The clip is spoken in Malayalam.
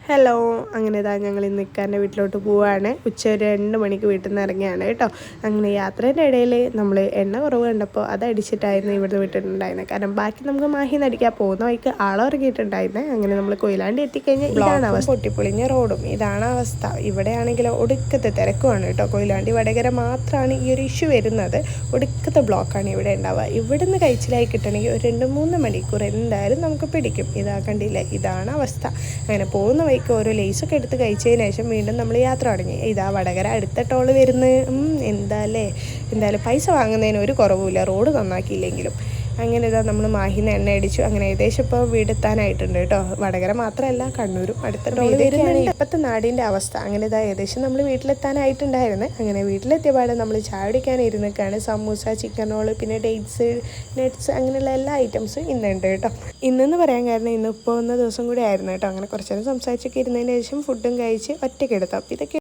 ഹലോ, അങ്ങനെ ഇതാ ഞങ്ങൾ ഇന്ന് ഇക്കാൻ്റെ വീട്ടിലോട്ട് പോവുകയാണ്. ഉച്ച ഒരു 2 മണിക്ക് വീട്ടിൽ നിന്ന് ഇറങ്ങിയാണ് കേട്ടോ. അങ്ങനെ യാത്രേൻ്റെ ഇടയിൽ നമ്മൾ എണ്ണ കുറവ് കണ്ടപ്പോൾ അതടിച്ചിട്ടായിരുന്നു ഇവിടുന്ന് വിട്ടിട്ടുണ്ടായിരുന്നത്. കാരണം ബാക്കി നമുക്ക് മാഹിന്ന് അടിക്കാൻ പോകുന്ന വഴിക്ക് ആളിറങ്ങിയിട്ടുണ്ടായിരുന്നത്. അങ്ങനെ നമ്മൾ കൊയിലാണ്ടി എത്തിക്കഴിഞ്ഞാൽ ഇതാണ് അവസ്ഥ. പൊട്ടിപ്പൊളിഞ്ഞ റോഡും ഇതാണ് അവസ്ഥ. ഇവിടെയാണെങ്കിൽ ഒടുക്കത്തെ തിരക്കുമാണ് കേട്ടോ. കൊയിലാണ്ടി വടകര മാത്രമാണ് ഈ ഒരു ഇഷ്യൂ വരുന്നത്. ഒടുക്കത്തെ ബ്ലോക്കാണ് ഇവിടെ ഉണ്ടാവുക. ഇവിടുന്ന് കഴിച്ചിലായി കിട്ടണമെങ്കിൽ ഒരു 2-3 മണിക്കൂർ എന്തായാലും നമുക്ക് പിടിക്കും. ഇതാ കണ്ടില്ലേ, ഇതാണ് അവസ്ഥ. അങ്ങനെ പോകുന്ന വഴിക്ക് ഓരോ ലേസൊക്കെ എടുത്ത് കഴിച്ചതിന് ശേഷം വീണ്ടും നമ്മൾ യാത്ര തുടങ്ങി. ഇതാ വടകര അടുത്ത ടോള് വരുന്നത്. എന്തായാലും പൈസ വാങ്ങുന്നതിന് ഒരു കുറവുമില്ല, റോഡ് നന്നാക്കിയില്ലെങ്കിലും. അങ്ങനെ ഇതാ നമ്മൾ മാഹിന്ന് എണ്ണ അടിച്ചു. അങ്ങനെ ഏകദേശം ഇപ്പോൾ വീടെത്താനായിട്ടുണ്ട് കേട്ടോ. വടകര മാത്രമല്ല, കണ്ണൂരും അടുത്ത ടോള് വരുന്നതാണ് ഇപ്പോഴത്തെ നാടിൻ്റെ അവസ്ഥ. അങ്ങനെ ഇതാ ഏകദേശം നമ്മൾ വീട്ടിലെത്താനായിട്ടുണ്ടായിരുന്നു. അങ്ങനെ വീട്ടിലെത്തിയപാടെ നമ്മൾ ചായ കുടിക്കാൻ ഇരുന്നൊക്കെയാണ്. സമൂസ, ചിക്കൻ റോള്, പിന്നെ ഡേറ്റ്സ്, നട്ട്സ്, അങ്ങനെയുള്ള എല്ലാ ഐറ്റംസും ഇന്നുണ്ട് കേട്ടോ. ഇന്നെന്ന് പറയാൻ കാരണം ഇന്നിപ്പോൾ 1 ദിവസം കൂടി ആയിരുന്നു കേട്ടോ. അങ്ങനെ കുറച്ച് നേരം സംസാരിച്ചൊക്കെ ഇരുന്നതിന് ശേഷം ഫുഡും കഴിച്ച് ഒറ്റയ്ക്ക് എടുത്താം. ഇതൊക്കെ